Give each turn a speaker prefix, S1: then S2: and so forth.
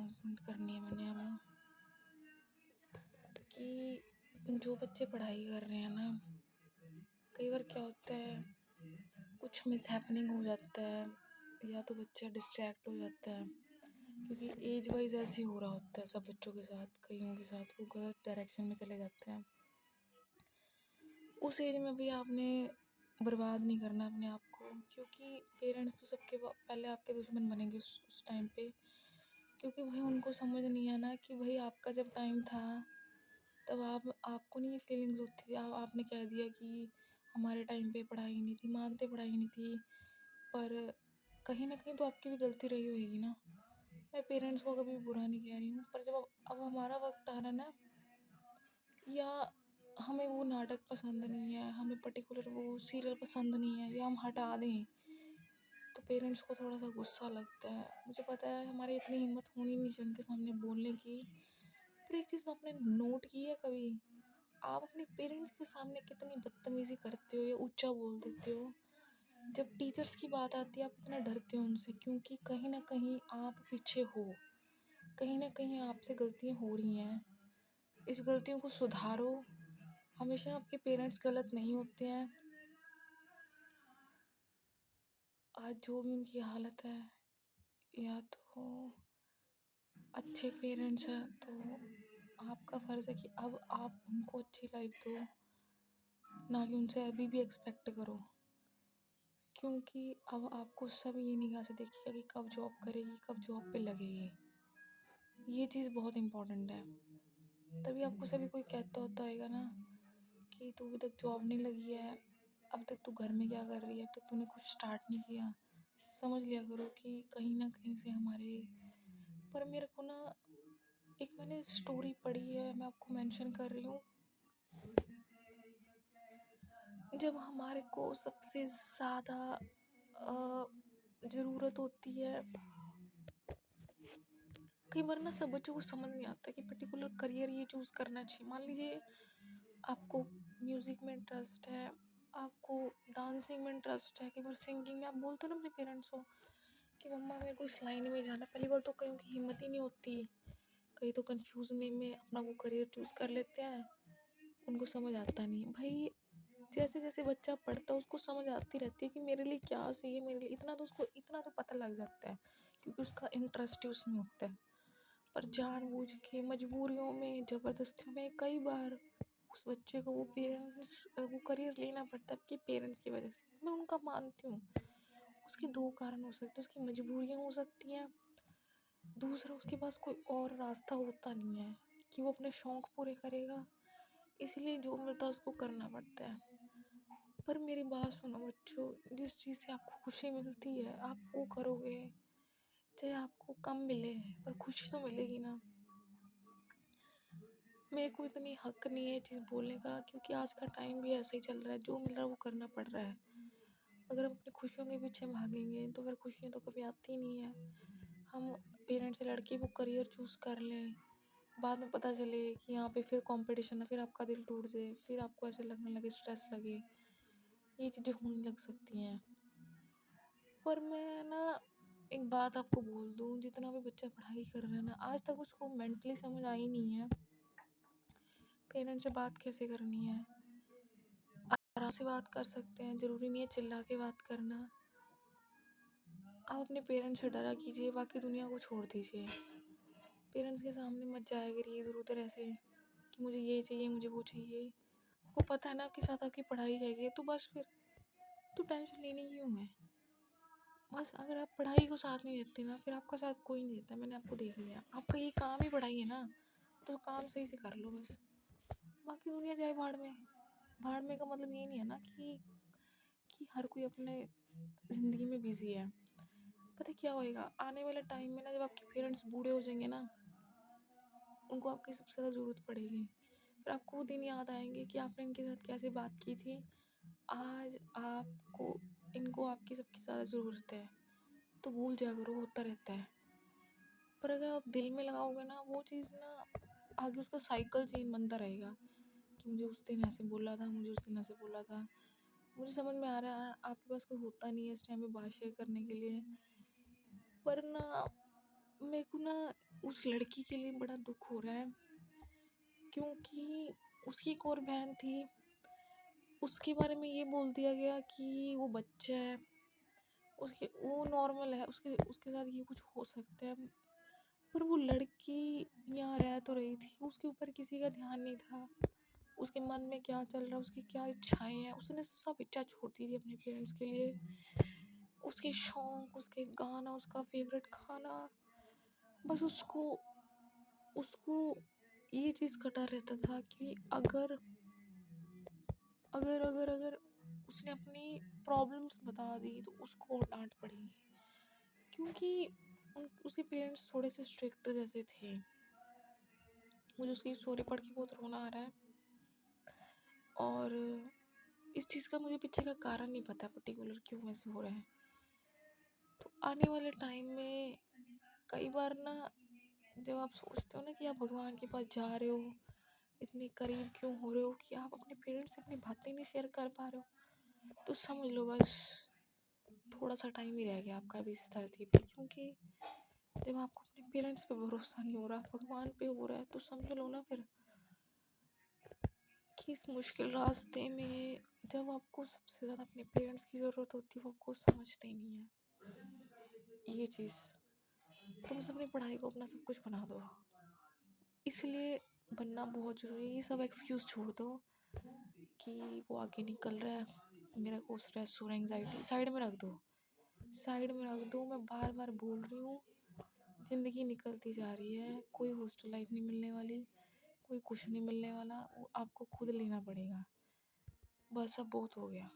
S1: Announcement करनी है मैंने हमें कि जो बच्चे पढ़ाई कर रहे हैं ना, कई बार क्या होता है, कुछ मिसहैपनिंग हो जाता है या तो बच्चा डिस्ट्रैक्ट हो जाता है, क्योंकि एज वाइज ऐसे हो रहा होता है सब बच्चों के साथ। कईयों के साथ वो गलत डायरेक्शन में चले जाते हैं। उस एज में भी आपने बर्बाद नहीं करना अपने आप को, क्योंकि पेरेंट्स तो सबके पहले आपके दुश्मन बनेंगे उस टाइम पे, क्योंकि भाई उनको समझ नहीं है ना कि भाई आपका जब टाइम था तब आपको नहीं ये फीलिंग्स होती थी। आपने कह दिया कि हमारे टाइम पे पढ़ाई नहीं थी, मानते पढ़ाई नहीं थी, पर कहीं ना कहीं तो आपकी भी गलती रही होगी ना। मैं पेरेंट्स को कभी बुरा नहीं कह रही हूँ, पर जब अब हमारा वक्त आ रहा ना, या हमें वो नाटक पसंद नहीं है, हमें पर्टिकुलर वो सीरियल पसंद नहीं है, या हम हटा दें, तो पेरेंट्स को थोड़ा सा गुस्सा लगता है। मुझे पता है हमारी इतनी हिम्मत होनी नहीं चाहिए उनके सामने बोलने की, पर एक चीज़ आपने नोट की है कभी, आप अपने पेरेंट्स के सामने कितनी बदतमीज़ी करते हो या ऊंचा बोल देते हो। जब टीचर्स की बात आती है आप इतना डरते हो उनसे, क्योंकि कहीं ना कहीं आप पीछे हो, कहीं ना कहीं आपसे गलतियाँ हो रही हैं। इस गलतियों को सुधारो। हमेशा आपके पेरेंट्स गलत नहीं होते हैं। आज जो भी उनकी हालत है, या तो अच्छे पेरेंट्स हैं, तो आपका फ़र्ज़ है कि अब आप उनको अच्छी लाइफ दो, ना कि उनसे अभी भी एक्सपेक्ट करो। क्योंकि अब आपको सब ये निगाह से देखेगा कि कब जॉब करेगी, कब जॉब पे लगेगी। ये चीज़ बहुत इम्पोर्टेंट है। तभी आपको सभी कोई कहता होता होगा ना कि तू अभी तक जॉब नहीं लगी है, अब तक तू घर में क्या कर रही है, अब तक तूने कुछ स्टार्ट नहीं किया। समझ लिया करो कि कहीं ना कहीं से हमारे, पर मेरे को ना एक मैंने स्टोरी पढ़ी है, मैं आपको मेंशन कर रही हूँ। जब हमारे को सबसे ज़्यादा ज़रूरत होती है, कई बार ना सब बच्चों को समझ नहीं आता कि पर्टिकुलर करियर ये चूज़ करना चाहिए। मान लीजिए आपको म्यूज़िक में इंटरेस्ट है, आपको डांसिंग में इंटरेस्ट है, कई बार सिंगिंग में। आप बोलते हो ना अपने पेरेंट्स को कि मम्मा मेरे को इस लाइन में जाना, पहली बार तो कहीं की हिम्मत ही नहीं होती, कहीं तो कन्फ्यूजन में अपना वो करियर चूज़ कर लेते हैं, उनको समझ आता नहीं है। भाई जैसे जैसे बच्चा पढ़ता है उसको समझ आती रहती है कि मेरे लिए क्या सही है, मेरे लिए इतना तो पता लग जाता है, क्योंकि उसका इंटरेस्ट ही उसमें होता है। पर जानबूझ के मजबूरियों में, ज़बरदस्तियों में कई बार उस बच्चे को वो करियर लेना पड़ता है आपके पेरेंट्स की वजह से। मैं उनका मानती हूँ, उसके दो कारण हो सकते हैं। उसकी मजबूरियाँ हो सकती हैं, दूसरा उसके पास कोई और रास्ता होता नहीं है कि वो अपने शौक़ पूरे करेगा, इसलिए जो मिलता है उसको करना पड़ता है। पर मेरी बात सुनो बच्चों, जिस चीज़ से आपको खुशी मिलती है आप वो करोगे, चाहे आपको कम मिले, पर खुशी तो मिलेगी ना। मेरे को इतनी हक नहीं है चीज़ बोलने का, क्योंकि आज का टाइम भी ऐसा ही चल रहा है, जो मिल रहा है वो करना पड़ रहा है। अगर हम अपनी खुशियों के पीछे भागेंगे तो फिर खुशियाँ तो कभी आती नहीं है। हम पेरेंट्स से लड़के वो करियर चूज़ कर लें, बाद में पता चले कि यहाँ पे फिर कंपटीशन है, फिर आपका दिल टूट जाए, फिर आपको ऐसे लगने लगे, स्ट्रेस लगे, ये चीज़ें होने लग सकती हैं। पर मैं ना एक बात आपको बोल दूँ, जितना भी बच्चा पढ़ाई कर रहा है ना, आज तक उसको मेंटली समझ आई नहीं है पेरेंट्स से बात कैसे करनी है। आराम से बात कर सकते हैं, ज़रूरी नहीं है चिल्ला के बात करना। आप अपने पेरेंट्स से डरा कीजिए, बाकी दुनिया को छोड़ दीजिए। पेरेंट्स के सामने मत जाया करिए इधर उधर ऐसे कि मुझे ये चाहिए, मुझे वो चाहिए। आपको पता है ना आपके साथ आपकी पढ़ाई है, तो बस फिर तो टेंशन लेने क्यों है। बस अगर आप पढ़ाई को साथ नहीं देते ना, फिर आपका साथ कोई नहीं देता। मैंने आपको देख लिया, आपका ये काम ही पढ़ाई है ना, तो काम सही से कर लो बस। बाकी दुनिया जाए भाड़ में। भाड़ में का मतलब ये नहीं है ना कि हर कोई अपने ज़िंदगी में बिजी है। पता क्या होएगा आने वाले टाइम में ना, जब आपके पेरेंट्स बूढ़े हो जाएंगे ना, उनको आपकी सबसे ज़्यादा ज़रूरत पड़ेगी। फिर आपको वो दिन याद आएंगे कि आपने इनके साथ कैसे बात की थी। आज आपको इनको आपकी सबकी ज़्यादा ज़रूरत है, तो भूल जा करो, होता रहता है। पर अगर आप दिल में लगाओगे ना वो चीज़ ना, आगे उसका साइकिल चेन बनता रहेगा कि मुझे उस दिन ऐसे बोला था, मुझे उस दिन ऐसे बोला था। मुझे समझ में आ रहा है आपके पास कोई होता नहीं है इस टाइम पे बात शेयर करने के लिए, पर ना मेरे को ना उस लड़की के लिए बड़ा दुख हो रहा है, क्योंकि उसकी एक और बहन थी, उसके बारे में ये बोल दिया गया कि वो बच्चा है, उसके वो नॉर्मल है, उसके उसके साथ ये कुछ हो सकता है। पर वो लड़की यहाँ रह तो रही थी, उसके ऊपर किसी का ध्यान नहीं था, उसके मन में क्या चल रहा है, उसकी क्या इच्छाएं हैं, उसने सब इच्छा छोड़ दी थी अपने पेरेंट्स के लिए। उसके शौक, उसके गाना, उसका फेवरेट खाना, बस उसको उसको ये चीज़ का डर रहता था कि अगर अगर अगर अगर उसने अपनी प्रॉब्लम्स बता दी तो उसको और डांट पड़ेगी, क्योंकि उसके पेरेंट्स थोड़े से स्ट्रिक्ट जैसे थे। मुझे उसकी स्टोरी पढ़ के बहुत रोना आ रहा है, और इस चीज़ का मुझे पीछे का कारण नहीं पता पर्टिकुलर क्यों ऐसे हो रहा है। तो आने वाले टाइम में कई बार ना, जब आप सोचते हो ना कि आप भगवान के पास जा रहे हो, इतने करीब क्यों हो रहे हो कि आप अपने पेरेंट्स से अपनी बातें नहीं शेयर कर पा रहे हो, तो समझ लो बस थोड़ा सा टाइम ही रह गया आपका भी इस धरती पे। क्योंकि जब आपको अपने पेरेंट्स पे भरोसा नहीं हो रहा, भगवान पे हो रहा है, तो समझ लो ना फिर कि इस मुश्किल रास्ते में जब आपको सबसे ज़्यादा अपने पेरेंट्स की ज़रूरत होती है, वो आपको समझते ही नहीं है ये चीज़। तुम बस अपनी पढ़ाई को अपना सब कुछ बना दो, इसलिए बनना बहुत ज़रूरी है। ये सब एक्सक्यूज़ छोड़ दो कि वो आगे निकल रहा है, मेरे को स्ट्रेस हो रहा है, एंग्जाइटी साइड में रख दो, साइड में रख दो। मैं बार बार बोल रही हूँ, ज़िंदगी निकलती जा रही है, कोई हॉस्टल लाइफ नहीं मिलने वाली, कोई कुछ नहीं मिलने वाला, वो आपको खुद लेना पड़ेगा। बस अब बहुत हो गया।